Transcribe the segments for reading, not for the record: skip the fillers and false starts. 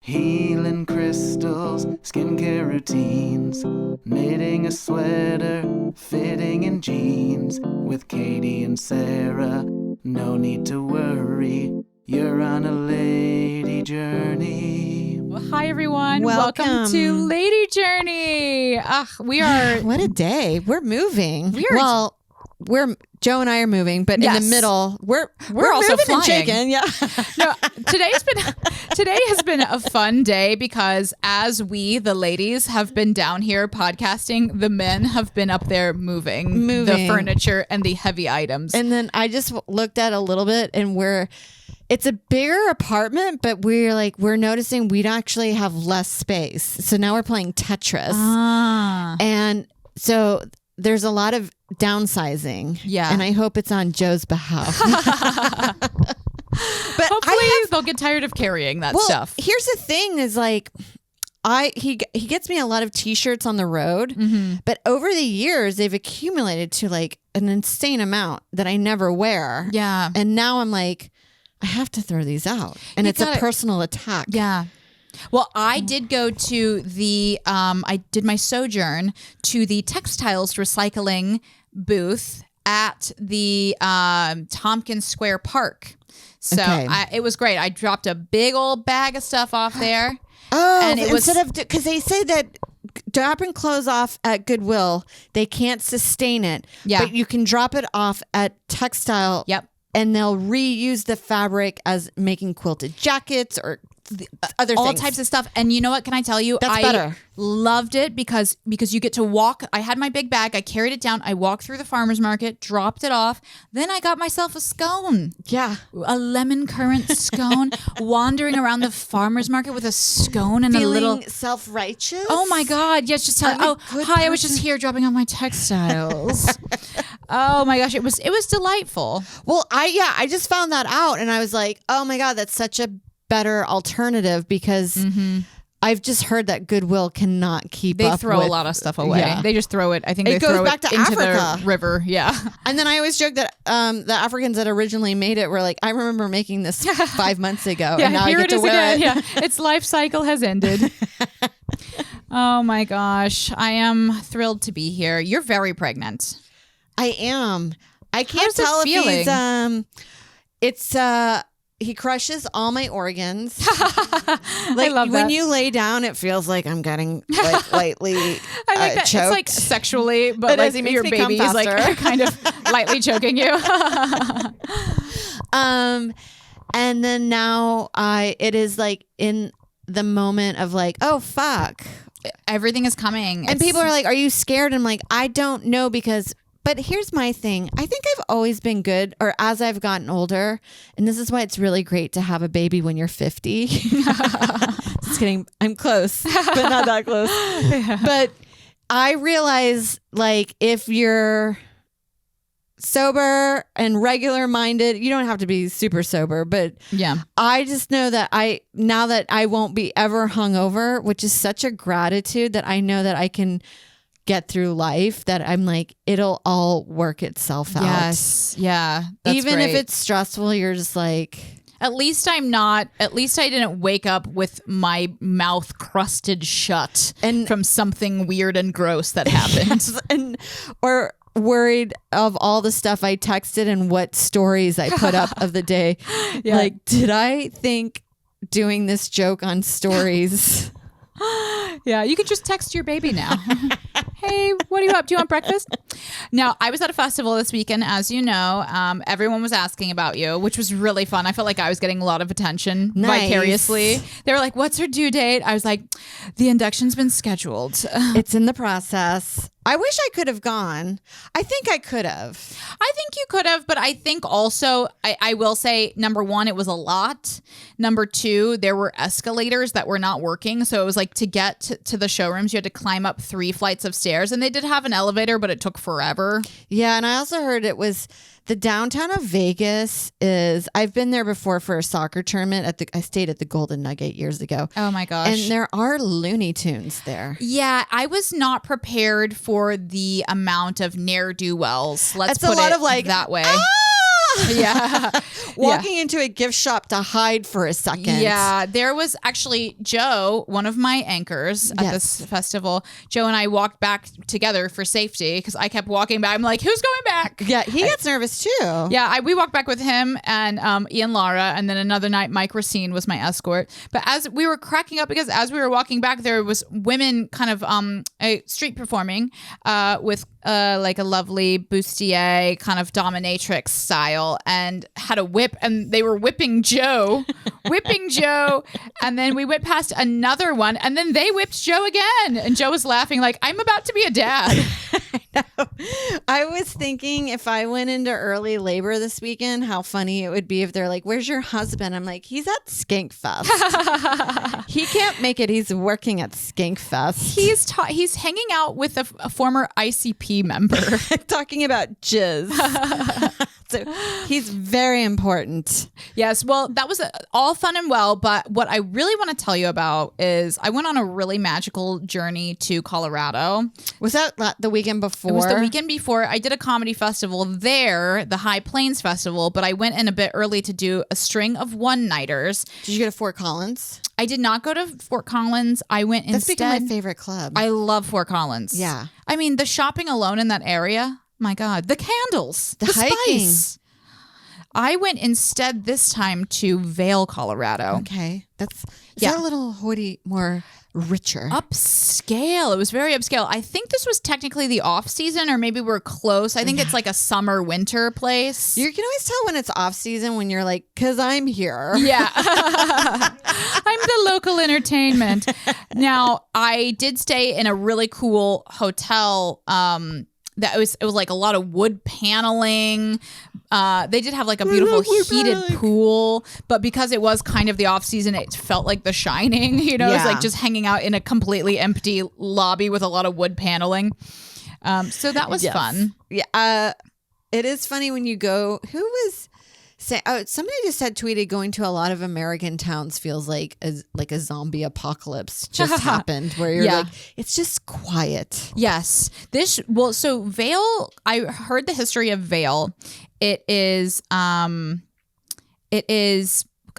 healing crystals, skincare routines, knitting a sweater, fitting in jeans. With Katie and Sarah, no need to worry, you're on a lady journey. Well, hi, everyone. Welcome to Lady Journey. We are... What a day. We're moving. Joe and I are moving, but in the middle, we're also moving flying. and shaking. Yeah. No, today has been a fun day because as we, the ladies, have been down here podcasting, the men have been up there moving the furniture and the heavy items. And then I just looked at a little bit and it's a bigger apartment, but we're noticing we don't actually have less space. So now we're playing Tetris. And so there's a lot of downsizing. Yeah. And I hope it's on Joe's behalf. But hopefully they'll get tired of carrying that stuff. Here's the thing is he gets me a lot of t-shirts on the road, but over the years they've accumulated to an insane amount that I never wear. Yeah. And now I'm like, I have to throw these out. And it's a personal attack. Yeah. Well, I did go to I did my sojourn to the textiles recycling booth at the Tompkins Square Park. So it was great. I dropped a big old bag of stuff off there. Oh, and because they say that dropping clothes off at Goodwill, they can't sustain it. Yeah. But you can drop it off at textile. Yep. And they'll reuse the fabric as making quilted jackets or other all things. Types of stuff. And you know what? Can I tell you? That's better. Loved it because you get to walk. I had my big bag. I carried it down. I walked through the farmer's market, dropped it off. Then I got myself a scone. Yeah. A lemon currant scone. Wandering around the farmer's market with a scone and Feeling a little... self-righteous? Oh my God. Yes, just telling... hi, I was just here dropping off my textiles. Oh my gosh. It was delightful. Well, I just found that out and I was like, oh my God, that's such a better alternative because I've just heard that Goodwill cannot keep up. They throw a lot of stuff away. Yeah. They just throw it. I think they throw back it to into Africa. the river. Yeah. And then I always joke that the Africans that originally made it were like, I remember making this 5 months ago. Yeah, and now here I get to wear it. Yeah. Its life cycle has ended. Oh my gosh. I am thrilled to be here. You're very pregnant. I am. I can't tell if he's he crushes all my organs. I love when that. you lay down, it feels like I'm getting lightly I like that. choked. It's like sexually, but he makes your me baby come is faster. kind of lightly choking you. And then now it is in the moment of oh fuck, everything is coming, and people are like, "Are you scared?" I'm like, I don't know because. But here's my thing. I think I've always been good, or as I've gotten older, and this is why it's really great to have a baby when you're 50. Just kidding. I'm close, but not that close. Yeah. But I realize, if you're sober and regular minded, you don't have to be super sober, but I just know that now that I won't be ever hungover, which is such a gratitude that I know that I can get through life, that I'm it'll all work itself out. Yes. Yeah. Even great. if it's stressful, you're just at least I didn't wake up with my mouth crusted shut from something weird and gross that happened. Or worried of all the stuff I texted and what stories I put up of the day. Yeah. Did I think doing this joke on stories? Yeah, you could just text your baby now. Hey, what are you up? Do you want breakfast? Now, I was at a festival this weekend, as you know. Everyone was asking about you, which was really fun. I felt like I was getting a lot of attention vicariously. They were like, what's her due date? I was like, the induction's been scheduled. It's in the process. I wish I could have gone. I think I could have. I think you could have, but I think also, I will say, number one, it was a lot. Number two, there were escalators that were not working. So it was to get to the showrooms, you had to climb up 3 flights of stairs. And they did have an elevator, but it took forever. Yeah, and I also heard it was the downtown of Vegas is, I've been there before for a soccer tournament. I stayed at the Golden Nugget years ago. Oh my gosh. And there are Looney Tunes there. Yeah, I was not prepared for the amount of ne'er-do-wells. Let's It's put a lot it of that way. Yeah. Walking into a gift shop to hide for a second. Yeah, there was actually Joe, one of my anchors at this festival. Joe and I walked back together for safety because I kept walking back. I'm like, who's going back? Yeah, he gets nervous too. Yeah, we walked back with him and Ian Lara, and then another night Mike Racine was my escort. But as we were cracking up, because as we were walking back, there was women kind of street performing with like a lovely bustier kind of dominatrix style, and had a whip, and they were whipping Joe, and then we went past another one, and then they whipped Joe again, and Joe was laughing like, I'm about to be a dad. I was thinking if I went into early labor this weekend, how funny it would be if they're like, where's your husband? I'm like, he's at Skankfest. He can't make it. He's working at Skankfest. He's hanging out with a former ICP member. Talking about jizz. So he's very important. Yes. Well, that was all fun and well. But what I really want to tell you about is I went on a really magical journey to Colorado. Was that the weekend before? It was the weekend before. I did a comedy festival there, the High Plains Festival, but I went in a bit early to do a string of one-nighters. Did you go to Fort Collins? I did not go to Fort Collins. I went That's instead. become my favorite club. I love Fort Collins. Yeah. I mean, the shopping alone in that area, my God. The candles. The hiking. spice. I went instead this time to Vail, Colorado. Okay. Is that a little more richer? Upscale. It was very upscale. I think this was technically the off season, or maybe we're close. I think it's like a summer winter place. You can always tell when it's off season when you're like, because I'm here. Yeah. I'm the local entertainment. Now, I did stay in a really cool hotel. It was like a lot of wood paneling. They did have like a beautiful heated pool, but because it was kind of the off season, it felt like The Shining. You know, it's like just hanging out in a completely empty lobby with a lot of wood paneling. So that was fun. Yeah, it is funny when you go. Who was saying? Oh, somebody just had tweeted going to a lot of American towns feels like a zombie apocalypse just happened, where you're like, it's just quiet. Yes. So Vail, I heard the history of Vail. It is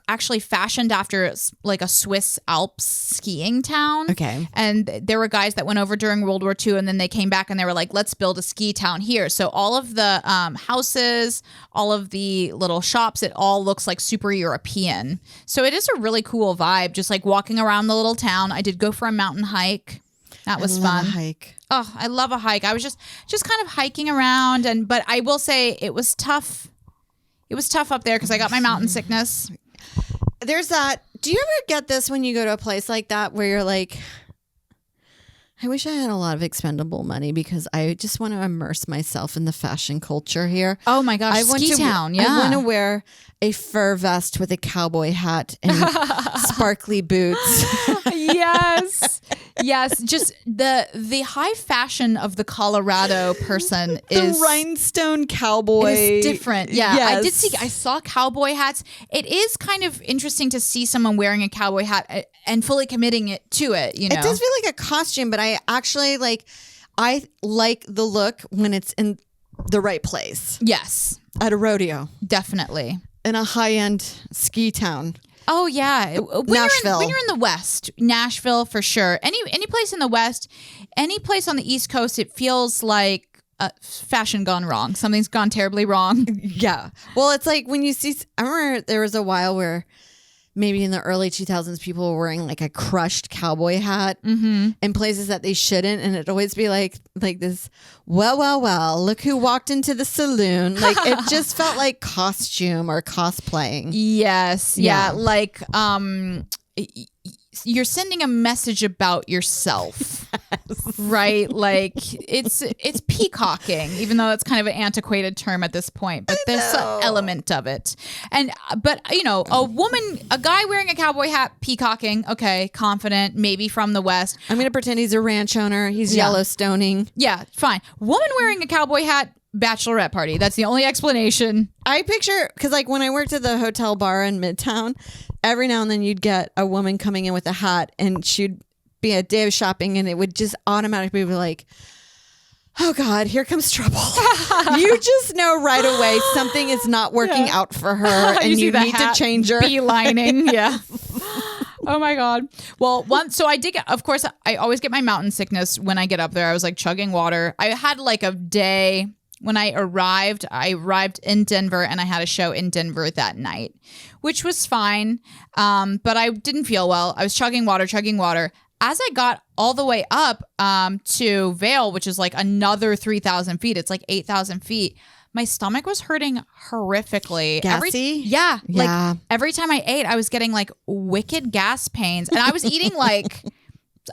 actually fashioned after like a Swiss Alps skiing town. Okay. And there were guys that went over during World War II, and then they came back and they were like, let's build a ski town here. So all of the houses, all of the little shops, it all looks like super European. So it is a really cool vibe, just like walking around the little town. I did go for a mountain hike. That was fun. A hike. Oh, I love a hike. I was just kind of hiking around, but I will say it was tough. It was tough up there because I got my mountain sickness. There's that. Do you ever get this when you go to a place like that where you're like, I wish I had a lot of expendable money because I just want to immerse myself in the fashion culture here. Oh my gosh, ski town. Yeah. I want to wear a fur vest with a cowboy hat and sparkly boots. Yes. Just the high fashion of the Colorado person is the rhinestone cowboy. It is different. Yeah. Yes. I saw cowboy hats. It is kind of interesting to see someone wearing a cowboy hat and fully committing it to it, you know. It does feel like a costume, but I actually like the look when it's in the right place. Yes. At a rodeo. Definitely. In a high-end ski town. Oh yeah, Nashville. When you're in the West, Nashville for sure. Any place in the West, any place on the East Coast, it feels like fashion gone wrong. Something's gone terribly wrong. Yeah. Well, it's like when you see. I remember there was a while where maybe in the early 2000s, people were wearing like a crushed cowboy hat in places that they shouldn't, and it'd always be like this. Well, look who walked into the saloon. Like it just felt like costume or cosplaying. Yes, yeah, like you're sending a message about yourself, right? Like it's peacocking, even though it's kind of an antiquated term at this point, but there's an element of it. But you know, a guy wearing a cowboy hat, peacocking, okay, confident, maybe from the West. I'm going to pretend he's a ranch owner. He's Yellowstoning. Yeah, fine. Woman wearing a cowboy hat, bachelorette party. That's the only explanation. I picture, because like when I worked at the hotel bar in Midtown, every now and then you'd get a woman coming in with a hat, and she'd be a day of shopping, and it would just automatically be like, oh God, here comes trouble. You just know right away something is not working out for her and you need to change her. Beelining, yeah. Oh my God. Well, so I did get, of course, I always get my mountain sickness when I get up there. I was like chugging water. I had like a day when I arrived in Denver and I had a show in Denver that night, which was fine. But I didn't feel well. I was chugging water. As I got all the way up to Vail, which is like another 3,000 feet, it's like 8,000 feet. My stomach was hurting horrifically. Gassy? Yeah. Like every time I ate, I was getting like wicked gas pains. And I was eating like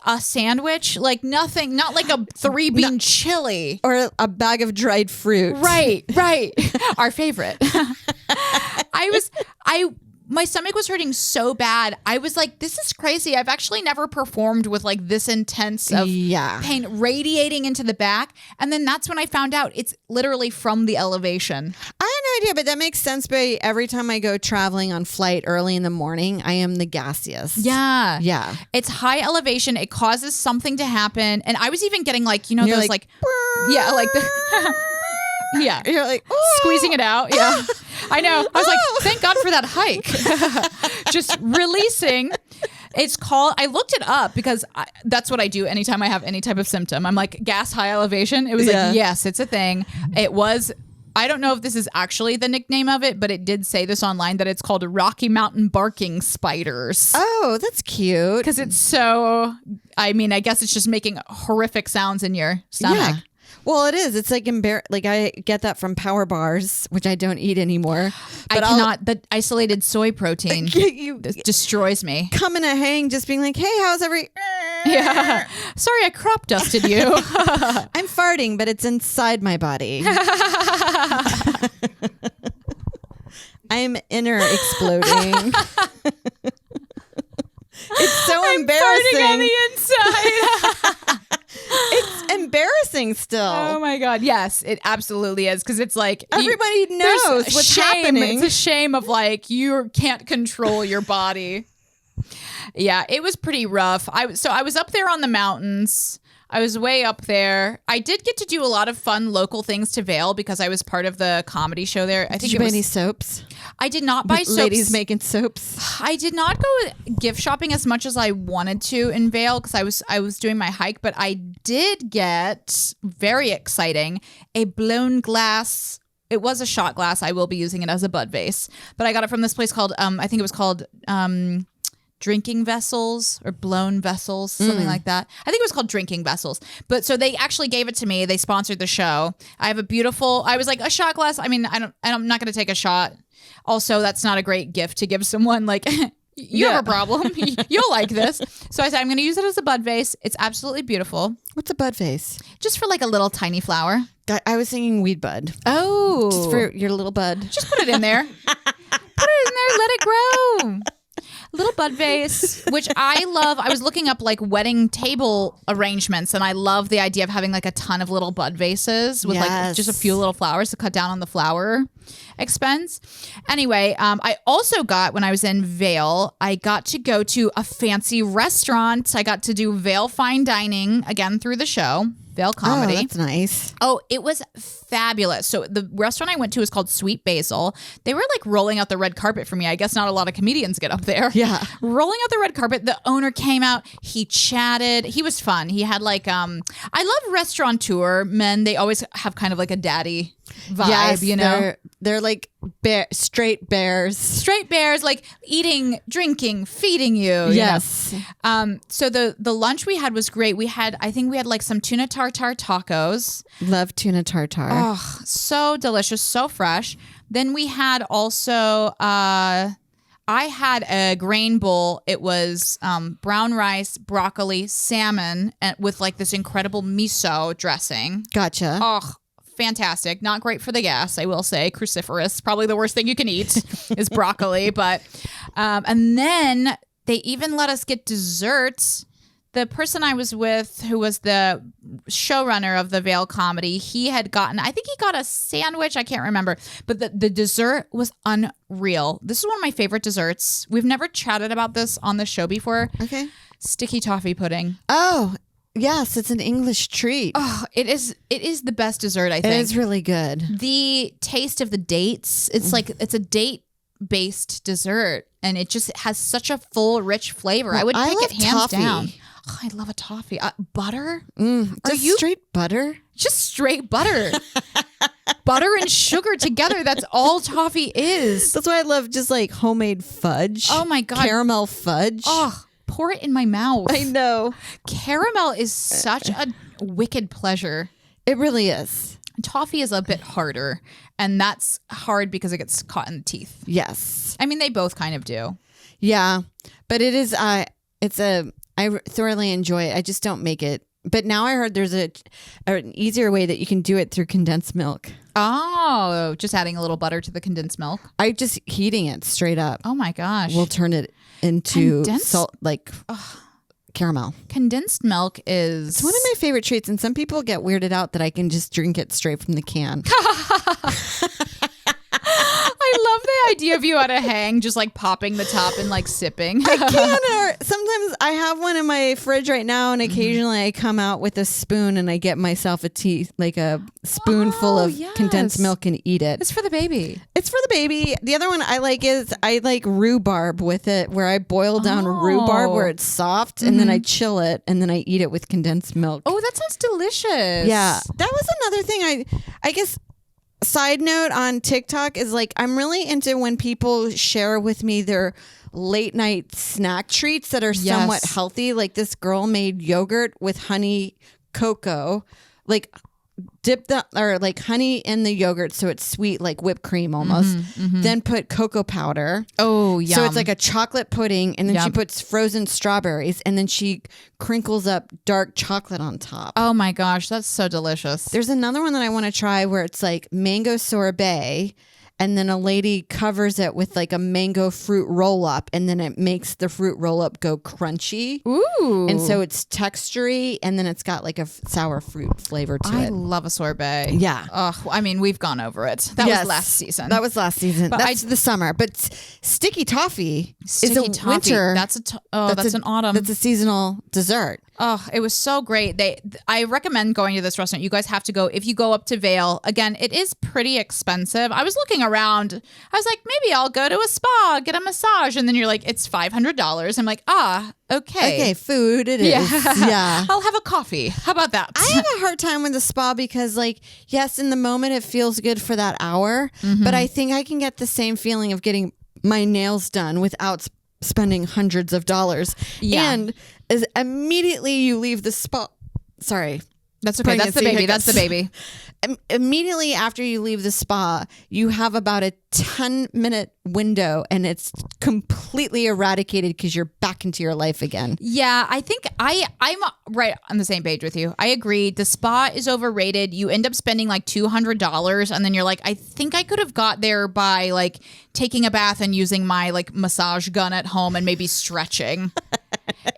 a sandwich, like nothing, not like a 3-bean chili. Or a bag of dried fruit. Right. Our favorite. My stomach was hurting so bad. I was like, this is crazy. I've actually never performed with like this intense of pain radiating into the back. And then that's when I found out it's literally from the elevation. I had no idea, but that makes sense. But every time I go traveling on flight early in the morning, I am the gassiest. Yeah. Yeah. It's high elevation. It causes something to happen. And I was even getting like, you know, those like yeah, like the yeah. You're like, squeezing it out. Yeah. I know. I was like, thank God for that hike. Just releasing. It's called, I looked it up because that's what I do anytime I have any type of symptom. I'm like, gas high elevation. It was like, yes, it's a thing. It was, I don't know if this is actually the nickname of it, but it did say this online that it's called Rocky Mountain barking spiders. Oh, that's cute. Because it's so, I mean, I guess it's just making horrific sounds in your stomach. Yeah. Well, it is. It's like like I get that from Power Bars, which I don't eat anymore. But I cannot. The isolated soy protein destroys me. Come in a hang, just being like, "Hey, how's Yeah. Sorry, I crop dusted you. I'm farting, but it's inside my body. I'm inner exploding. It's so embarrassing. Farting on the inside. It's embarrassing still. Oh my God. Yes, it absolutely is. Because it's like everybody knows what's happening. It's a shame of like you can't control your body. Yeah, it was pretty rough. I was up there on the mountains. I was way up there. I did get to do a lot of fun local things to Vail because I was part of the comedy show there. Did you buy any soaps? I did not buy soaps. Ladies making soaps. I did not go gift shopping as much as I wanted to in Vail because I was doing my hike, but I did get, very exciting, a blown glass. It was a shot glass. I will be using it as a bud vase, but I got it from this place called, I think it was called Drinking Vessels or Blown Vessels, something like that. I think it was called Drinking Vessels. But so they actually gave it to me. They sponsored the show. I have a beautiful, I was like, a shot glass. I mean, I'm not going to take a shot. Also, that's not a great gift to give someone like, you have a problem. You'll like this. So I said, I'm going to use it as a bud vase. It's absolutely beautiful. What's a bud vase? Just for like a little tiny flower. I was thinking weed bud. Oh. Just for your little bud. Just put it in there. Put it in there. Let it grow. Little bud vase, which I love. I was looking up like wedding table arrangements, and I love the idea of having like a ton of little bud vases with like just a few little flowers to cut down on the flower expense. Anyway, I also got, when I was in Vail, I got to go to a fancy restaurant. I got to do Vail fine dining again through the show. Vail Comedy. Oh, that's nice. Oh, it was fabulous. So the restaurant I went to is called Sweet Basil. They were like rolling out the red carpet for me. I guess not a lot of comedians get up there. Yeah. Rolling out the red carpet. The owner came out. He chatted. He was fun. He had like, I love restaurateur men. They always have kind of like a daddy vibe, yes, you know? They're like straight bears. Straight bears, like eating, drinking, feeding you. Yes. You know? So the lunch we had was great. I think we had like some tuna tartare tacos. Love tuna tartare. Oh, so delicious, so fresh. Then we had also, I had a grain bowl. It was brown rice, broccoli, salmon, and with like this incredible miso dressing. Gotcha. Oh, fantastic. Not great for the gas, I will say. Cruciferous. Probably the worst thing you can eat is broccoli. But and then they even let us get desserts. The person I was with, who was the showrunner of the Vail Comedy, he had gotten, I think he got a sandwich. I can't remember. But the dessert was unreal. This is one of my favorite desserts. We've never chatted about this on the show before. Okay. Sticky toffee pudding. Oh, Yes, it's an English treat. Oh, it is the best dessert, I It think. is really good. The taste of the dates, it's like it's a date based dessert and it just has such a full rich flavor. I would I pick love it hands toffee. down. Oh, I love a toffee. Butter? Just straight butter? Just straight butter. Butter and sugar together. That's all toffee is. That's why I love just like homemade fudge. Oh my God. Caramel fudge. Oh, pour it in my mouth. I know. Caramel is such a wicked pleasure. It really is. Toffee is a bit harder, and that's hard because it gets caught in the teeth. Yes. I mean, they both kind of do. Yeah. But it is, I thoroughly enjoy it. I just don't make it. But now I heard there's an easier way that you can do it through condensed milk. Oh, just adding a little butter to the condensed milk. I just heating it straight up. Oh my gosh. We'll turn it into Condensed- salt, like caramel. Condensed milk is It's one of my favorite treats, and some people get weirded out that I can just drink it straight from the can. I love the idea of you at a hang, just like popping the top and like sipping. I can, or sometimes I have one in my fridge right now, and occasionally I come out with a spoon and I get myself a tea, like a spoonful of condensed milk, and eat it. It's for the baby. It's for the baby. The other one I like is I like rhubarb with it, where I boil down rhubarb where it's soft, and then I chill it, and then I eat it with condensed milk. Oh, that sounds delicious. Yeah, that was another thing. I guess. Side note on TikTok is like I'm really into when people share with me their late night snack treats that are somewhat healthy. Like this girl made yogurt with honey cocoa, like dip the or like honey in the yogurt so it's sweet like whipped cream almost. Then put cocoa powder. Oh, yum. So it's like a chocolate pudding, and then she Yum. puts frozen strawberries, and then she crinkles up dark chocolate on top. Oh my gosh, that's so delicious. There's another one that I want to try where it's like mango sorbet, and then a lady covers it with like a mango fruit roll up, and then it makes the fruit roll up go crunchy. Ooh. And so it's textury, and then it's got like a sour fruit flavor to I it. love a sorbet. Yeah. Oh, I mean, we've gone over it. That Yes. was last season. That was last season. But That's the summer. But sticky toffee Sticky is a toffee. winter. That's an autumn. That's a seasonal dessert. Oh, it was so great. I recommend going to this restaurant. You guys have to go. If you go up to Vail, again, it is pretty expensive. I was looking around. I was like, maybe I'll go to a spa, get a massage. And then you're like, it's $500. I'm like, okay. Okay, food it is. Yeah. I'll have a coffee. How about that? I have a hard time with the spa because, like, yes, in the moment it feels good for that hour, but I think I can get the same feeling of getting my nails done without spending hundreds of dollars. Yeah. And as immediately you leave the spa, sorry. That's okay. That's the Pregnancy baby. That's the baby. Immediately after you leave the spa, you have about a 10-minute window, and it's completely eradicated because you're back into your life again. Yeah, I think I'm right on the same page with you. I agree. The spa is overrated. You end up spending like $200, and then you're like, I think I could have got there by like taking a bath and using my like massage gun at home and maybe stretching.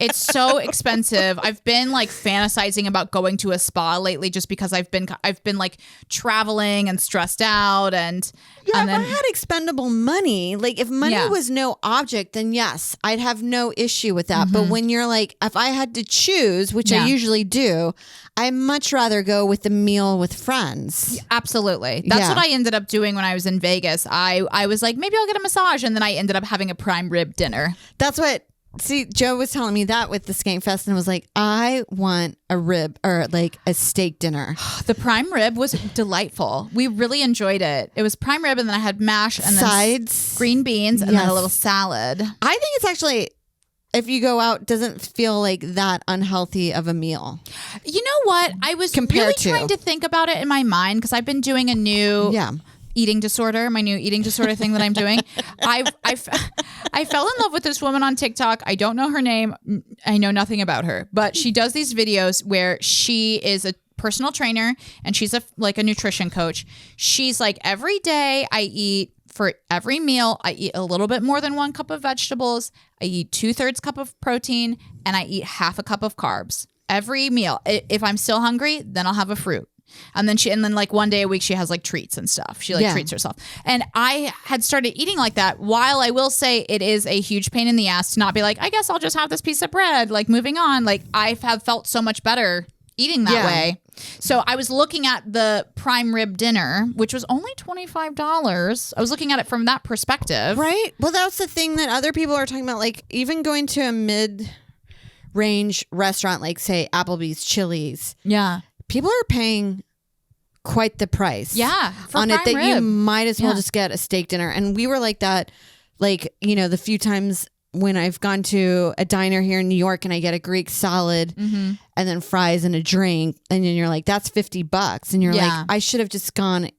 It's so expensive. I've been like fantasizing about going to a spa lately just because I've been like traveling and stressed out and Yeah, and if I had expendable money, like if money Yeah. was no object, then yes, I'd have no issue with that. But when you're like, if I had to choose, which Yeah. I usually do, I much rather go with the meal with friends. Absolutely. That's Yeah. what I ended up doing when I was in Vegas. I was like, maybe I'll get a massage, and then I ended up having a prime rib dinner. That's what. See, Joe was telling me that with the Skank Fest, and was like, I want a rib or like a steak dinner. The prime rib was delightful. We really enjoyed it. It was prime rib, and then I had mash and then Sides. green beans, and then Yes. a little salad. I think it's actually, if you go out, doesn't feel like that unhealthy of a meal. You know what? I was Compared really to- trying to think about it in my mind because I've been doing a new Yeah. eating disorder, my new eating disorder thing that I'm doing. I fell in love with this woman on TikTok. I don't know her name. I know nothing about her, but she does these videos where she is a personal trainer and she's like a nutrition coach. She's like, every day I eat, for every meal, I eat a little bit more than 1 cup of vegetables. I eat 2/3 cup of protein, and I eat half a cup of carbs every meal. If I'm still hungry, then I'll have a fruit. And then like one day a week she has like treats and stuff. She like treats herself. And I had started eating like that. While I will say it is a huge pain in the ass to not be like, I guess I'll just have this piece of bread, like moving on. Like I have felt so much better eating that way. So I was looking at the prime rib dinner, which was only $25. I was looking at it from that perspective. Right. Well, that's the thing that other people are talking about. Like even going to a mid-range restaurant, like say Applebee's, Chili's. Yeah. People are paying quite the price. Yeah. On it that rib. you might as well just get a steak dinner. And we were like that, like, you know, the few times when I've gone to a diner here in New York and I get a Greek salad and then fries and a drink, and then you're like, that's $50. And you're like, I should have just gone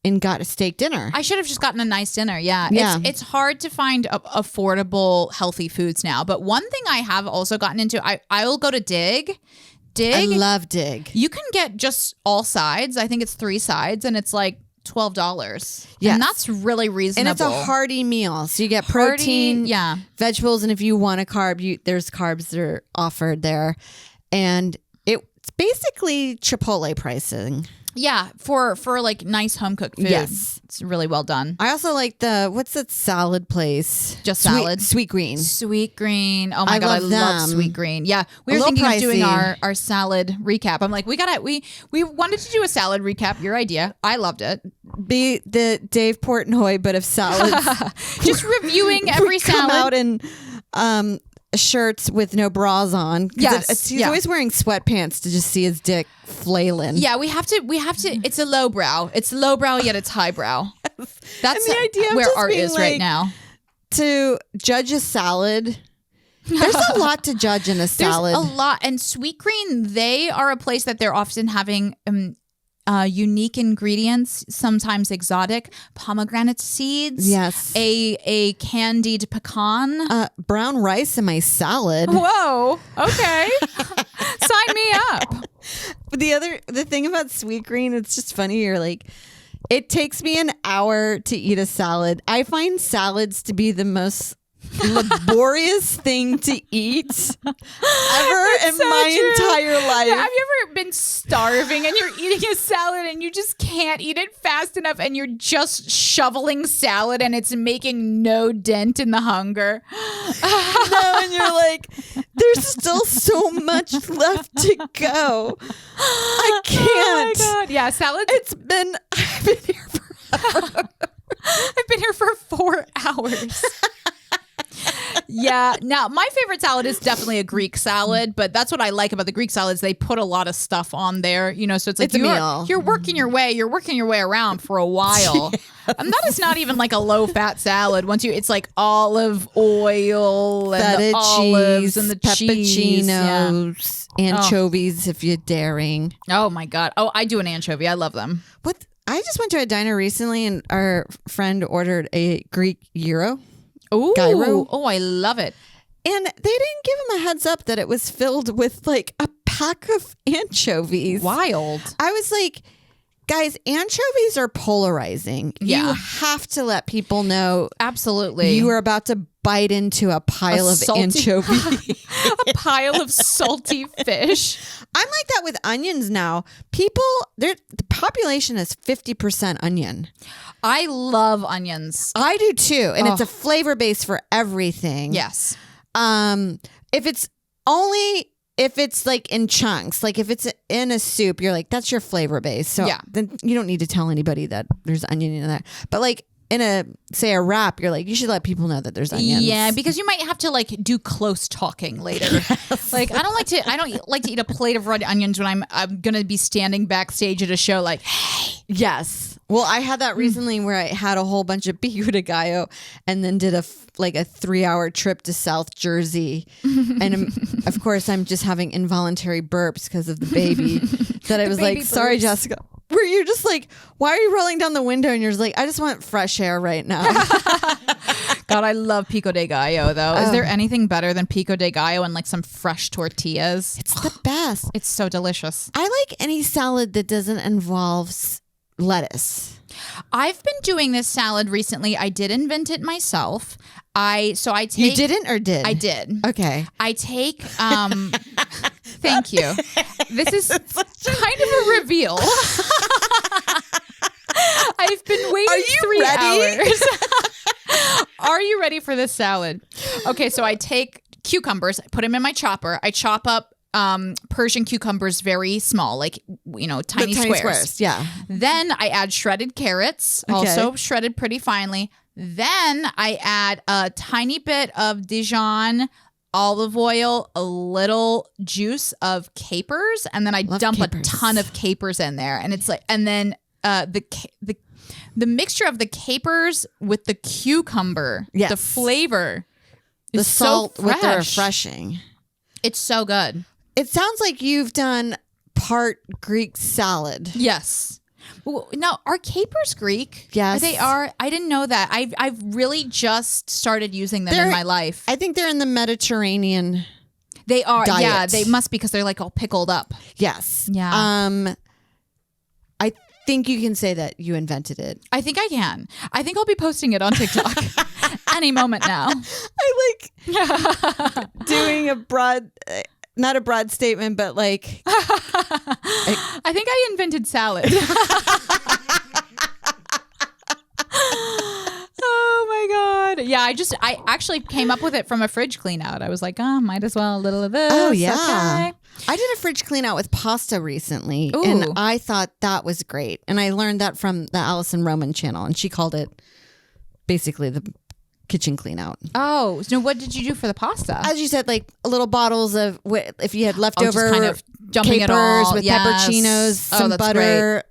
and got a steak dinner. I should have just gotten a nice dinner. Yeah. It's hard to find affordable, healthy foods now. But one thing I have also gotten into, I will go to Dig. I love Dig. You can get just all sides. I think it's 3 sides and it's like $12. Yes. And that's really reasonable. And it's a hearty meal. So you get protein, vegetables, and if you want a carb, there's carbs that are offered there. And it's basically Chipotle pricing. Yeah, for like nice home cooked food. Yes. It's really well done. I also like what's that salad place? Just salad? Sweet Green. Sweet Green. Oh my God, I love them. Sweet Green. Yeah, we A were little thinking of doing pricey. our salad recap. I'm like, we wanted to do a salad recap. Your idea. I loved it. Be the Dave Portnoy, but of salads. Just reviewing every Come salad. out in shirts with no bras on. Yes, He's always wearing sweatpants to just see his dick flailing. Yeah, we have to. It's a lowbrow. It's lowbrow yet it's highbrow. That's And the idea of where just art being is right like, now. To judge a salad, there's a lot to judge in a salad. There's a lot. And Sweet Green, they are a place that they're often having unique ingredients, sometimes exotic, pomegranate seeds. Yes. A candied pecan. Brown rice in my salad. Whoa. Okay. Sign me up. But the thing about Sweet Green, it's just funny. You're like, it takes me an hour to eat a salad. I find salads to be the most laborious thing to eat ever in my entire life. Yeah, have you ever been starving and you're eating a salad and you just can't eat it fast enough and you're just shoveling salad and it's making no dent in the hunger? No, and you're like, there's still so much left to go. I can't. Oh my God. Yeah, salad. I've been here forever. I've been here for 4 hours. Yeah. Now, my favorite salad is definitely a Greek salad, but that's what I like about the Greek salads. They put a lot of stuff on there, you know, so it's like It's a meal. you're working your way around for a while. Yes. And that is not even like a low fat salad. It's like olive oil and feta the olives cheese, and the cheese. peppuccinos, anchovies if you're daring. Oh my God. Oh, I do an anchovy. I love them. What? I just went to a diner recently and our friend ordered a Greek gyro. Ooh. Gyro. Oh, I love it. And they didn't give him a heads up that it was filled with like a pack of anchovies. Wild. I was like, guys, anchovies are polarizing. Yeah. You have to let people know. Absolutely. You are about to bite into a pile of anchovies. A pile of salty fish. I'm like that with onions now. The population is 50% onion. I love onions. I do too. And it's a flavor base for everything. Yes. If it's like in chunks, like if it's in a soup, you're like, that's your flavor base. So then you don't need to tell anybody that there's onion in that. But like in a wrap, you're like, you should let people know that there's onions. Yeah, because you might have to like do close talking later. Yes. Like I don't like to eat a plate of red onions when I'm gonna be standing backstage at a show like, hey. Yes. Well, I had that recently where I had a whole bunch of pico de gallo and then did a 3-hour trip to South Jersey. And of course, I'm just having involuntary burps because of the baby that I was like, sorry, Jessica. Where you're just like, why are you rolling down the window? And you're just like, I just want fresh air right now. God, I love pico de gallo though. Is there anything better than pico de gallo and like some fresh tortillas? It's the best. It's so delicious. I like any salad that doesn't involve lettuce. I've been doing this salad recently. I did invent it myself. You didn't or did? I did. Okay. I take thank you. This is kind of a the reveal. I've been waiting 3 hours. Are you ready for this salad? Okay, so I take cucumbers, I put them in my chopper. I chop up Persian cucumbers very small, like, tiny squares. Yeah. Then I add shredded carrots, also shredded pretty finely. Then I add a tiny bit of Dijon olive oil, a little juice of capers, and then I dump a ton of capers in there. And it's like, and then the mixture of the capers with the cucumber, the flavor, the salt so with the refreshing. It's so good. It sounds like you've done part Greek salad. Yes. Now, are capers Greek? Yes. They are. I didn't know that. I've really just started using them in my life. I think they're in the Mediterranean. They are. Diet. Yeah, they must, because they're like all pickled up. Yes. Yeah. I think you can say that you invented it. I think I can. I think I'll be posting it on TikTok any moment now. I like doing a broad, not a broad statement, but like. I think I invented salad. Oh my God. Yeah, I actually came up with it from a fridge clean out. I was like, might as well a little of this. Oh, yeah. Okay. I did a fridge clean out with pasta recently, Ooh. and I thought that was great. And I learned that from the Allison Roman channel, and she called it basically the kitchen clean out. Oh, so what did you do for the pasta? As you said, like little bottles of, if you had leftover just kind of dumping it capers all. with Yes. pepperoncinos, some that's butter,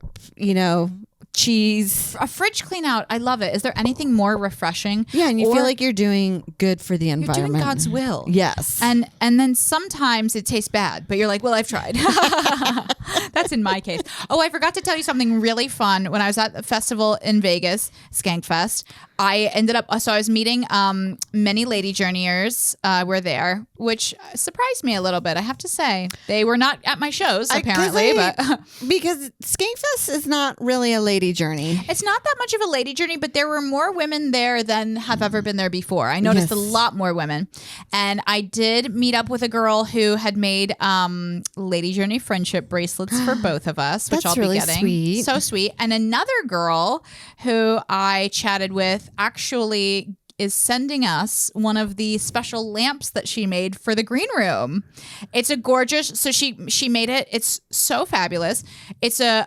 cheese. A fridge clean out. I love it. Is there anything more refreshing? Yeah, and you feel like you're doing good for the you're environment. doing God's will. Yes. And then sometimes it tastes bad, but you're like, well, I've tried. That's in my case. Oh, I forgot to tell you something really fun. When I was at the festival in Vegas, Skankfest, I ended up, so I was meeting many lady journeyers were there, which surprised me a little bit, I have to say. They were not at my shows, apparently. But because Skankfest is not really a lady journey. it's not that much of a lady journey, but there were more women there than have ever been there before. I noticed a lot more women. And I did meet up with a girl who had made lady journey friendship bracelets for both of us, which That's I'll really be getting. sweet. So sweet. And another girl who I chatted with actually is sending us one of the special lamps that she made for the green room. It's a gorgeous, so she made it. It's so fabulous. It's a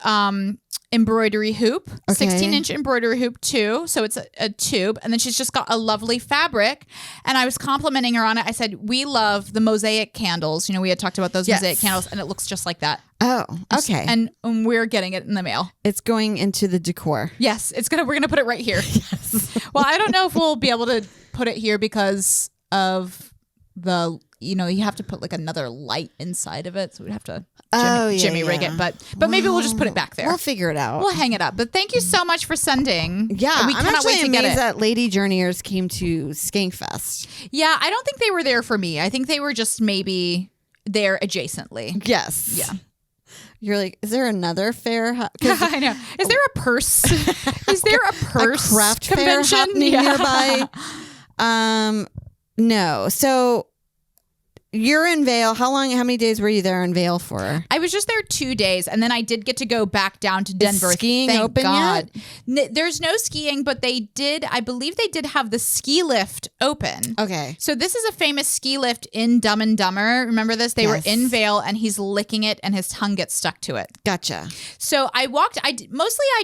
embroidery hoop, 16-inch embroidery hoop too. So it's a tube, and then she's just got a lovely fabric. And I was complimenting her on it. I said, we love the mosaic candles. We had talked about those mosaic candles, and it looks just like that. Oh, okay. And we're getting it in the mail. It's going into the decor. Yes, we're gonna put it right here. Yes. Well, I don't know if we'll be able to put it here because of the, you have to put like another light inside of it, so we'd have to Jimmy rig it. But maybe we'll just put it back there. We'll figure it out. We'll hang it up. But thank you so much for sending. Yeah, we I'm cannot actually wait to get amazed it. that lady journeyers came to Skankfest. Yeah, I don't think they were there for me. I think they were just maybe there adjacently. Yes. Yeah. You're like, is there another fair? I know. Is there a purse? Is there a purse? A craft convention fair happening nearby? No. So you're in Vail. How many days were you there in Vail for? I was just there 2 days, and then I did get to go back down to Denver. Is skiing Thank open God. yet? There's no skiing, but I believe they did have the ski lift open. Okay. So this is a famous ski lift in Dumb and Dumber. Remember this? They were in Vail, and he's licking it, and his tongue gets stuck to it. Gotcha. So I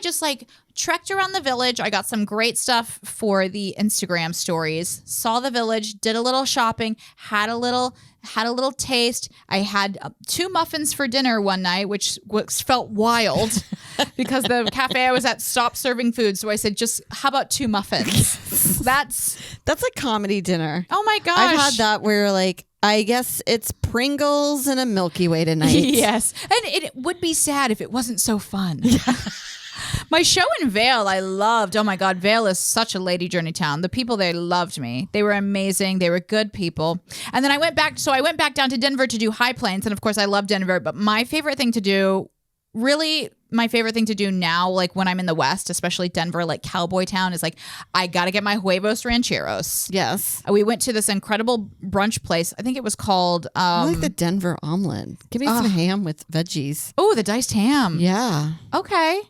just like trekked around the village. I got some great stuff for the Instagram stories. Saw the village, did a little shopping, had a little taste. I had 2 muffins for dinner one night, which felt wild because the cafe I was at stopped serving food. So I said, just how about 2 muffins? That's a comedy dinner. Oh my gosh. I've had that where like, I guess it's Pringles and a Milky Way tonight. Yes. And it would be sad if it wasn't so fun. My show in Vail, I loved. Oh my God, Vail is such a lady journey town. The people there loved me. They were amazing. They were good people. And then I went back down to Denver to do High Plains. And of course, I love Denver. But my favorite thing to do really my favorite thing to do now, like when I'm in the West, especially Denver, like cowboy town, is like, I got to get my huevos rancheros. Yes. We went to this incredible brunch place. I think it was called... I like the Denver omelet. Give me some ham with veggies. Oh, the diced ham. Yeah. Okay.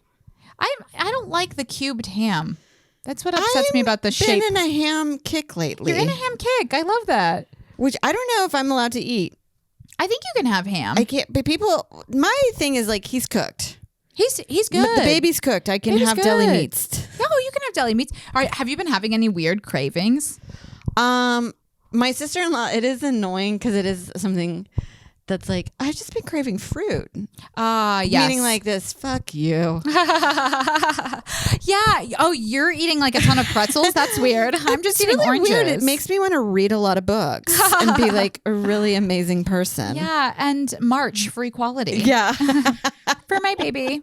I don't like the cubed ham. That's what upsets me about the shape. I've been in a ham kick lately. You're in a ham kick. I love that. Which I don't know if I'm allowed to eat. I think you can have ham. I can't, but people, my thing is like, he's cooked. He's good. The baby's cooked. I can Baby's have deli good. meats. Oh, you can have deli meats. All right, have you been having any weird cravings? My sister-in-law, it is annoying because it is something that's like, I've just been craving fruit. Yes. Meaning like this, fuck you. Yeah. Oh, you're eating like a ton of pretzels? That's weird. I'm just eating really oranges. weird. It makes me want to read a lot of books and be like a really amazing person. Yeah, and march for equality. Yeah. For my baby.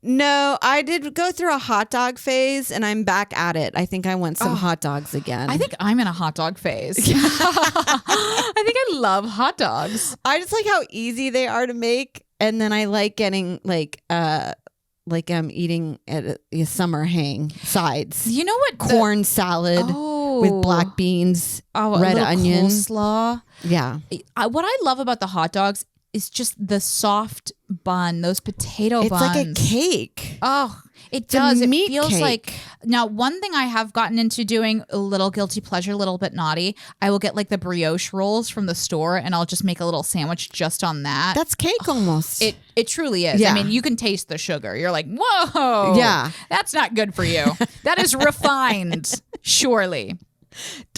No, I did go through a hot dog phase and I'm back at it. I think I want some hot dogs again. I think I'm in a hot dog phase. I think I love hot dogs. I just like how easy they are to make. And then I like getting like I'm eating at a summer hang sides. You know what? Corn salad with black beans, red onion. Coleslaw. Yeah. What I love about the hot dogs is just the soft bun, those potato buns. It's like a cake. Oh, it It's a does. It meat feels cake. like... Now, one thing I have gotten into doing, a little guilty pleasure, a little bit naughty, I will get like the brioche rolls from the store and I'll just make a little sandwich just on that. That's cake almost. It truly is. Yeah. I mean, you can taste the sugar. You're like, whoa. Yeah. That's not good for you. That is refined, surely.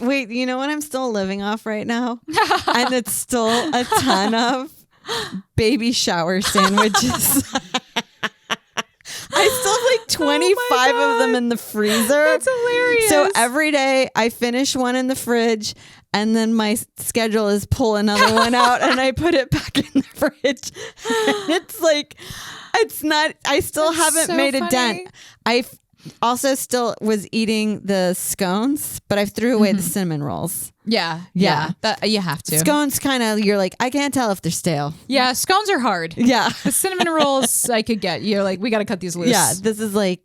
Wait, you know what I'm still living off right now? And it's still a ton of baby shower sandwiches. I still have like 25 of them in the freezer. That's hilarious. So every day I finish one in the fridge and then my schedule is pull another one out and I put it back in the fridge. And it's like, it's not, I still haven't so made a funny. dent. I also still was eating the scones, but I threw away the cinnamon rolls. Yeah. Yeah. That, you have to. Scones kind of, you're like, I can't tell if they're stale. Yeah, scones are hard. Yeah. The cinnamon rolls I could get. You're like, we got to cut these loose. Yeah. This is like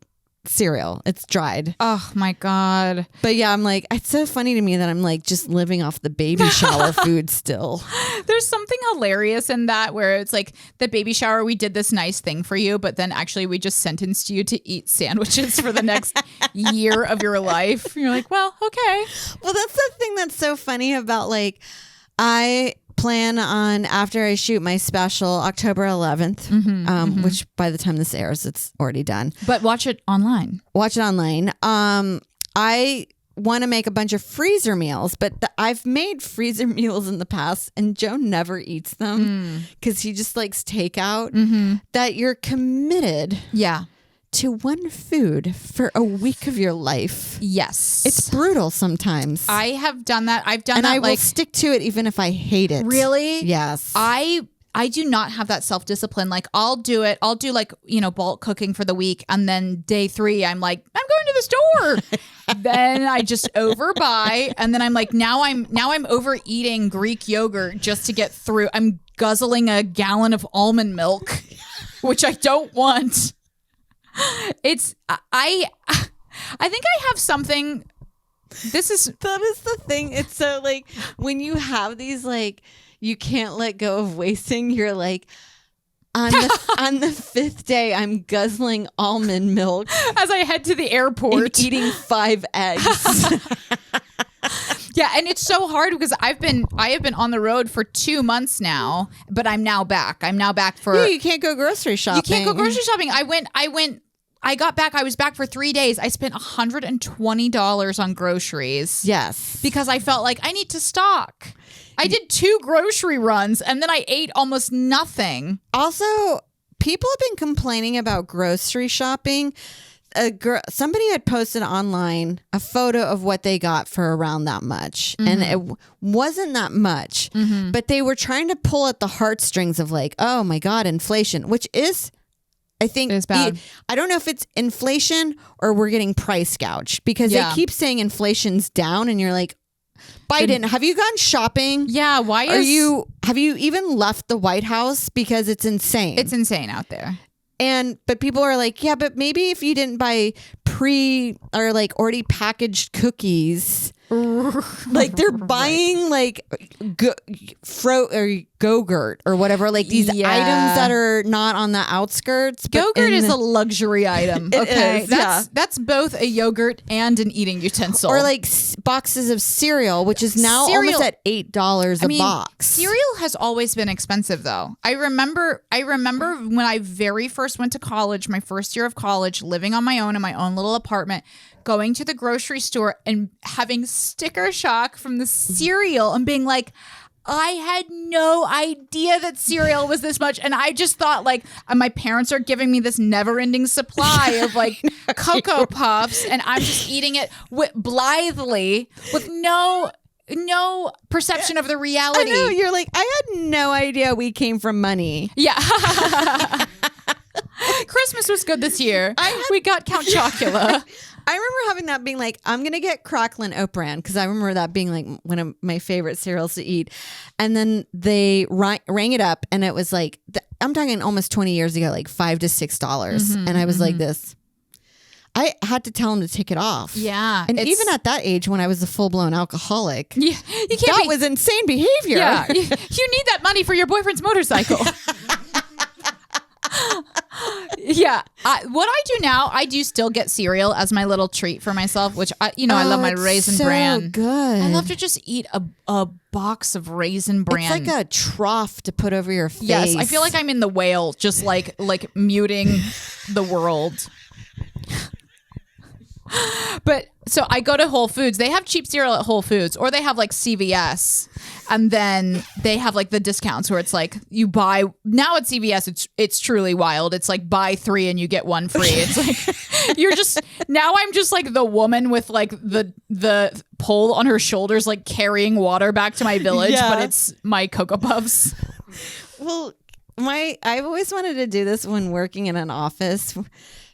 cereal. It's dried. Oh my God. But yeah, I'm like, it's so funny to me that I'm like just living off the baby shower food still. There's something hilarious in that where it's like the baby shower, we did this nice thing for you, but then actually we just sentenced you to eat sandwiches for the next year of your life. You're like, well, okay. Well, that's the thing that's so funny about like, I plan on after I shoot my special October 11th, which by the time this airs, it's already done. But watch it online. Watch it online. I want to make a bunch of freezer meals, but I've made freezer meals in the past and Joe never eats them because he just likes takeout. That you're committed Yeah. to one food for a week of your life. Yes. It's brutal sometimes. I have done that. I've done and that I will like stick to it even if I hate it. really. Yes. I do not have that self-discipline. Like I'll do it. I'll do like, bulk cooking for the week. And then day 3, I'm like, I'm going to the store. Then I just overbuy. And then I'm like, now I'm overeating Greek yogurt just to get through. I'm guzzling a gallon of almond milk, which I don't want. It's, I think I have something. that is the thing. It's so like when you have these like you can't let go of wasting. You're like on the 5th day, I'm guzzling almond milk as I head to the airport, and eating 5 eggs. Yeah, and it's so hard because I have been on the road for 2 months now, but I'm now back. I'm now back for. Yeah, you can't go grocery shopping. You can't go grocery shopping. I got back. I was back for 3 days. I spent $120 on groceries. Yes, because I felt like I need to stock. I did 2 grocery runs and then I ate almost nothing. Also, people have been complaining about grocery shopping. Somebody had posted online a photo of what they got for around that much, and it wasn't that much, but they were trying to pull at the heartstrings of like, oh my God, inflation, which is, I think, it's bad. I don't know if it's inflation or we're getting price gouged because they keep saying inflation's down, and you're like, Biden, have you gone shopping? Yeah, have you even left the White House? Because it's insane. It's insane out there. But people are like, yeah, but maybe if you didn't buy or like already packaged cookies, like they're buying like or Go-Gurt or whatever, like these items that are not on the outskirts. Go-Gurt is a luxury item. Okay, is, that's both a yogurt and an eating utensil. Or like boxes of cereal, which is now almost at $8 a box. Cereal has always been expensive, though. I remember when I very first went to college, my first year of college, living on my own in my own little apartment, going to the grocery store and having sticker shock from the cereal and being like, I had no idea that cereal was this much. And I just thought like my parents are giving me this never ending supply of like Cocoa Puffs and I'm just eating it blithely with no perception of the reality. I know, you're like, I had no idea we came from money. Yeah. Christmas was good this year. We got Count Chocula. I remember having that being like, I'm going to get Cracklin Oat Bran because I remember that being like one of my favorite cereals to eat. And then they rang it up and it was like, I'm talking almost 20 years ago, like $5 to $6. And I was like this. I had to tell him to take it off. Yeah. And even at that age when I was a full-blown alcoholic, you can't was insane behavior. Yeah. You need that money for your boyfriend's motorcycle. Yeah. What I do now, I do still get cereal as my little treat for myself, which I love my Raisin Bran. Good. I love to just eat a box of Raisin Bran. It's like a trough to put over your face. Yes, I feel like I'm in the whale, just like muting the world. But so I go to Whole Foods. They have cheap cereal at Whole Foods, or they have like CVS, and then they have like the discounts where it's like you buy now at CVS. It's truly wild. It's like buy 3 and you get 1 free. It's like you're just now. I'm just like the woman with like the pole on her shoulders, like carrying water back to my village, but it's my Cocoa Puffs. Well, I've always wanted to do this when working in an office.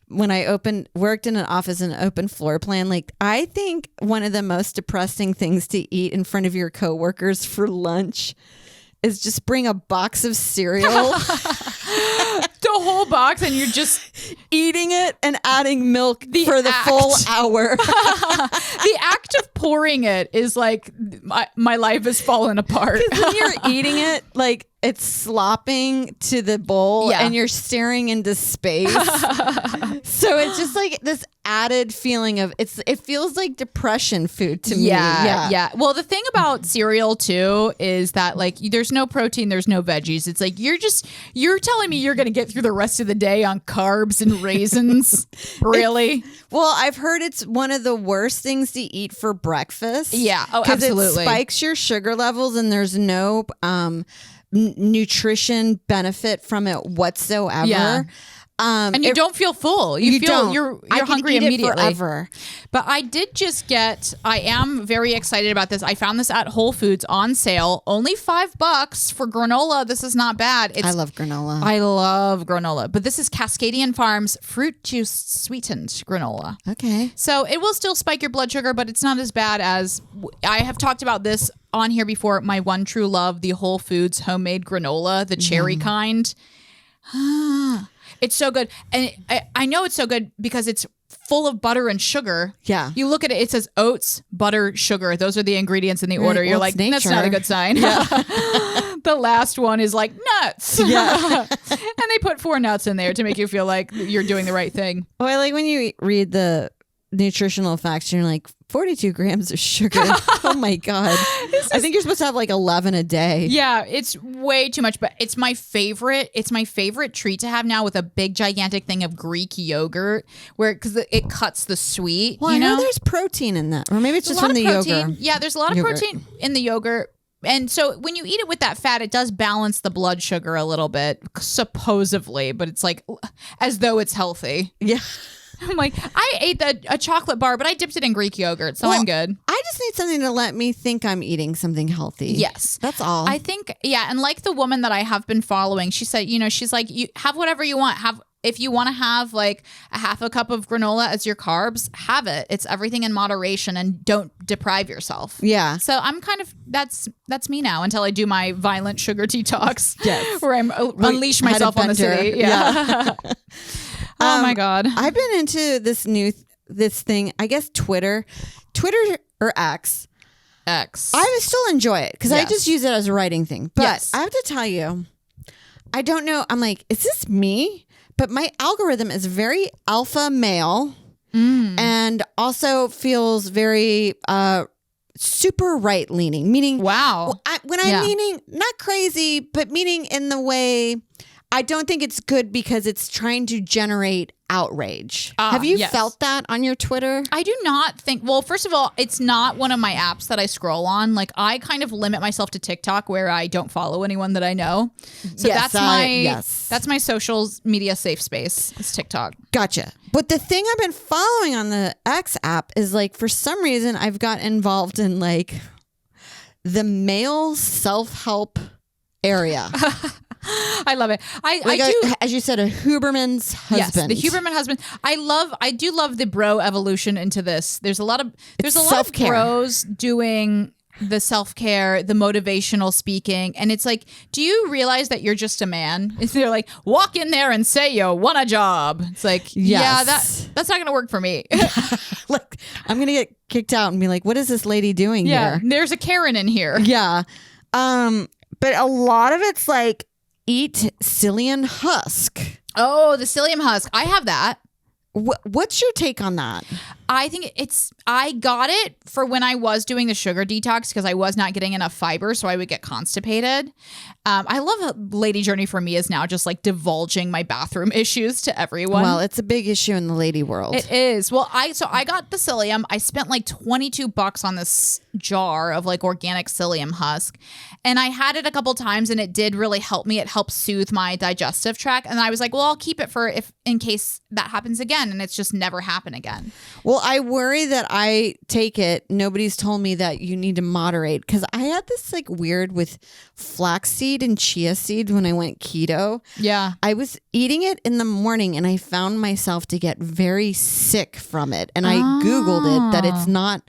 When I worked in an office in an open floor plan, like I think one of the most depressing things to eat in front of your coworkers for lunch is just bring a box of cereal. The whole box and you're just eating it and adding milk for the full hour. The act of pouring it is like my life has fallen apart. When you're eating it, like it's slopping to the bowl and you're staring into space. So it's just like this added feeling of it feels like depression food to me. Yeah. Well, the thing about cereal too is that like there's no protein, there's no veggies. It's like you're telling me you're going to get through the rest of the day on carbs and raisins. Really? Well, I've heard it's one of the worst things to eat for breakfast. Yeah. Oh, absolutely. Because it spikes your sugar levels and there's no nutrition benefit from it whatsoever. Yeah. And you don't feel full. You feel don't. you're I can hungry eat immediately. It forever. But I did just I am very excited about this. I found this at Whole Foods on sale. Only $5 for granola. This is not bad. I love granola. I love granola. But this is Cascadian Farms fruit juice sweetened granola. Okay. So it will still spike your blood sugar, but it's not as bad as I have talked about this on here before. My one true love, the Whole Foods homemade granola, the cherry kind. It's so good. And I know it's so good because it's full of butter and sugar. Yeah. You look at it, it says oats, butter, sugar. Those are the ingredients in the order. You're like, that's not a good sign. Yeah. The last one is like nuts. Yeah. And they put 4 nuts in there to make you feel like you're doing the right thing. Well, I like when you read the nutritional facts, you're like, 42 grams of sugar. Oh my God. I think you're supposed to have like 11 a day. Yeah, it's way too much, but it's my favorite. It's my favorite treat to have now with a big gigantic thing of Greek yogurt because it cuts the sweet. Well, I know there's protein in that. Or maybe it's just from the yogurt. Yeah, there's a lot of protein in the yogurt. And so when you eat it with that fat, it does balance the blood sugar a little bit, supposedly, but it's like as though it's healthy. Yeah. I'm like, I ate a chocolate bar, but I dipped it in Greek yogurt, so I'm good. I just need something to let me think I'm eating something healthy. Yes. That's all. I think, yeah. And like the woman that I have been following, she said, she's like, you have whatever you want. If you want to have like a half a cup of granola as your carbs, have it. It's everything in moderation and don't deprive yourself. Yeah. So I'm kind of, that's me now until I do my violent sugar detox. Yes. Where I'm unleash myself on the city. Yeah. Oh my God. I've been into this thing, I guess Twitter or X. I still enjoy it because I just use it as a writing thing. But I have to tell you, I don't know. I'm like, is this me? But my algorithm is very alpha male and also feels very super right leaning, meaning wow. When I'm meaning not crazy, but meaning in the way I don't think it's good because it's trying to generate outrage. Have you felt that on your Twitter? I do not think, well, first of all, it's not one of my apps that I scroll on. Like I kind of limit myself to TikTok where I don't follow anyone that I know. So that's my social media safe space. It's TikTok. Gotcha. But the thing I've been following on the X app is like, for some reason I've got involved in like the male self-help area. I love it. I do, as you said, a Huberman's husband. Yes, the Huberman husband. I do love the bro evolution into this. There's a lot of bros doing the self-care, the motivational speaking, and it's like, do you realize that you're just a man? They're like, walk in there and say you want a job. It's like, yeah, that's not gonna work for me. Like, I'm gonna get kicked out and be like, what is this lady doing here? There's a Karen in here. Yeah. But a lot of it's like, eat psyllium husk. Oh, the psyllium husk. I have that. What's your take on that? I think I got it for when I was doing the sugar detox because I was not getting enough fiber, so I would get constipated. I love how Lady Journey for me is now just like divulging my bathroom issues to everyone. Well, it's a big issue in the lady world. It is. Well, I got the psyllium. I spent like $22 on this jar of like organic psyllium husk, and I had it a couple times, and it did really help me. It helped soothe my digestive tract, and I was like, well, I'll keep it for in case that happens again, and it's just never happen again. Well, I worry that I take it. Nobody's told me that you need to moderate, because I had this like weird with flaxseed and chia seed when I went keto. Yeah. I was eating it in the morning and I found myself to get very sick from it. And I Googled it that it's not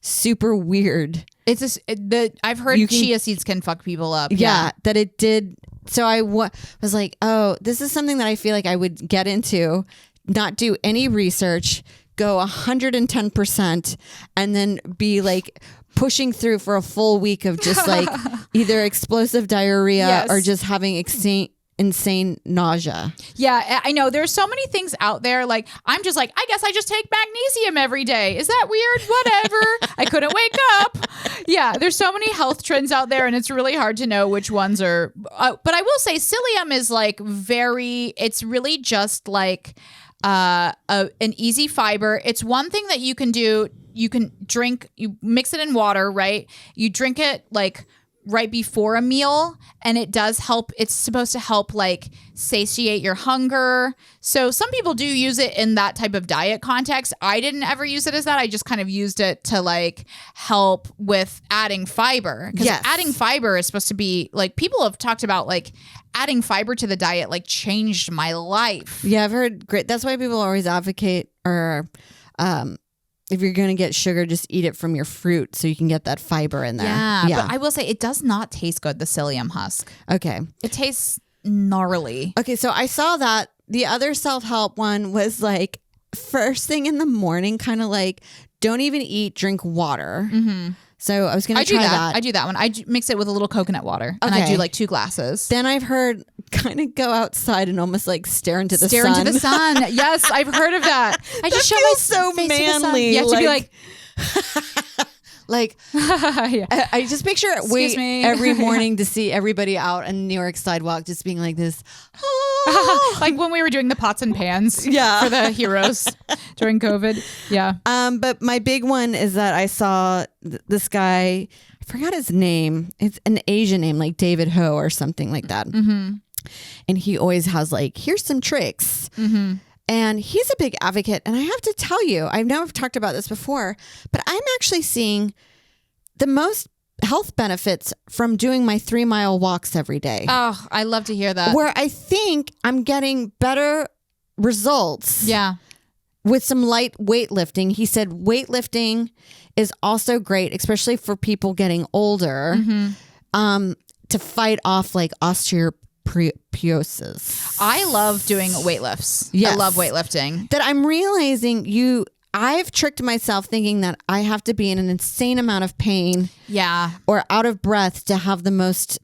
super weird. I've heard chia seeds can fuck people up. Yeah, that it did. So I was like, oh, this is something that I feel like I would get into, not do any research, go 110%, and then be like pushing through for a full week of just like either explosive diarrhea or just having insane nausea. Yeah, I know. There's so many things out there. Like, I'm just like, I guess I just take magnesium every day. Is that weird? Whatever. I couldn't wake up. Yeah, there's so many health trends out there, and it's really hard to know which ones are. But I will say psyllium is like it's really just like an easy fiber. It's one thing that you can do. You can drink, you mix it in water, right? You drink it like right before a meal, and it does help. It's supposed to help like satiate your hunger. So some people do use it in that type of diet context. I didn't ever use it as that. I just kind of used it to like help with adding fiber, because adding fiber is supposed to be like, people have talked about like adding fiber to the diet like changed my life. Yeah, I've heard great. That's why people always advocate, or if you're going to get sugar, just eat it from your fruit so you can get that fiber in there. Yeah, but I will say it does not taste good, the psyllium husk. Okay. It tastes gnarly. Okay, so I saw that. The other self-help one was like first thing in the morning, kind of like don't even eat, drink water. Mm-hmm. So I was going to try that. I do that one. Mix it with a little coconut water, and I do like 2 glasses. Then I've heard kind of go outside and almost like stare into the sun. Stare into the sun. Yes, I've heard of that. I just show my so face manly. To the sun. You have to be like. Like, I just picture every morning to see everybody out on the New York sidewalk just being like this. Oh. Like when we were doing the pots and pans for the heroes during COVID. Yeah. But my big one is that I saw this guy, I forgot his name. It's an Asian name, like David Ho or something like that. Mm-hmm. And he always has like, here's some tricks. Mm-hmm. And he's a big advocate. And I have to tell you, I've never talked about this before, but I'm actually seeing the most health benefits from doing my 3-mile walks every day. Oh, I love to hear that. Where I think I'm getting better results. Yeah. With some light weightlifting. He said weightlifting is also great, especially for people getting older, to fight off like osteoporosis. I love doing weightlifts. Yes. I love weightlifting. That I'm realizing I've tricked myself thinking that I have to be in an insane amount of pain Yeah. or out of breath to have the most,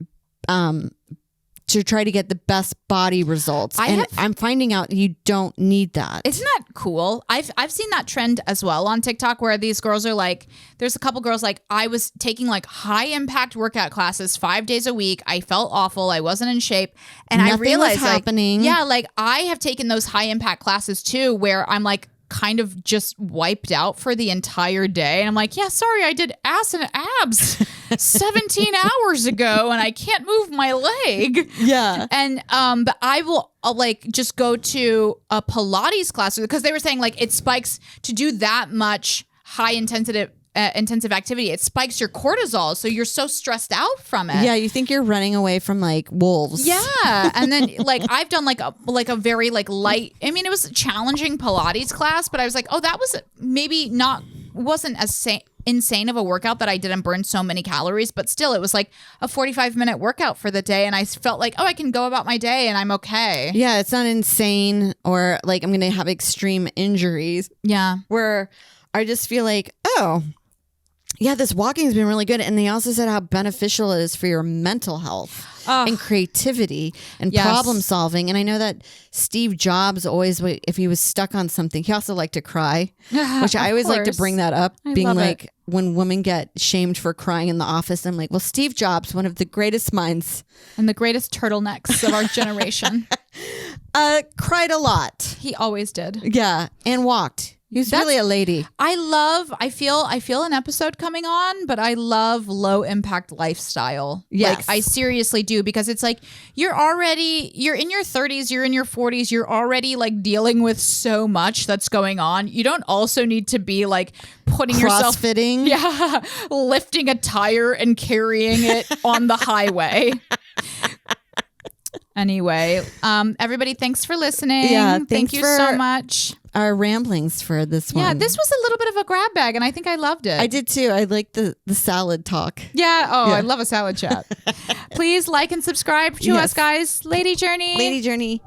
to try to get the best body results. I'm finding out you don't need that. Isn't that cool? I've seen that trend as well on TikTok where these girls are like, there's a couple girls like, I was taking like high impact workout classes 5 days a week. I felt awful. I wasn't in shape. And Nothing I realized was happening. like I have taken those high impact classes too, where I'm like, kind of just wiped out for the entire day. And I'm like, yeah, sorry, I did ass and abs 17 hours ago and I can't move my leg. Yeah. And but I'll like just go to a Pilates class because they were saying like it spikes to do that much high intensive activity. It spikes your cortisol. So you're so stressed out from it. Yeah. You think you're running away from like wolves. Yeah. And then like I've done like a very like light, I mean, it was a challenging Pilates class, but I was like, oh, that was maybe wasn't as insane of a workout that I didn't burn so many calories, but still it was like a 45-minute workout for the day. And I felt like, oh, I can go about my day and I'm okay. Yeah. It's not insane or like I'm going to have extreme injuries. Yeah. Where I just feel like, oh, yeah, this walking has been really good. And they also said how beneficial it is for your mental health and creativity and problem solving. And I know that Steve Jobs always, if he was stuck on something, he also liked to cry, which I always like to bring that up, being like when women get shamed for crying in the office. I'm like, well, Steve Jobs, one of the greatest minds. And the greatest turtlenecks of our generation. Cried a lot. He always did. Yeah. And walked. He was really a lady. I feel an episode coming on, but I love low impact lifestyle. Yes. Like I seriously do, because it's like you're in your 30s, you're in your 40s, you're already like dealing with so much that's going on. You don't also need to be like putting yourself crossfitting. Yeah, lifting a tire and carrying it on the highway. Anyway, everybody, thanks for listening. Yeah, thank you so much. Our ramblings for this one. Yeah, this was a little bit of a grab bag, and I think I loved it. I did too. I like the salad talk. Yeah. Oh, I love a salad chat. Please like and subscribe to us, guys. Lady Journey. Lady Journey.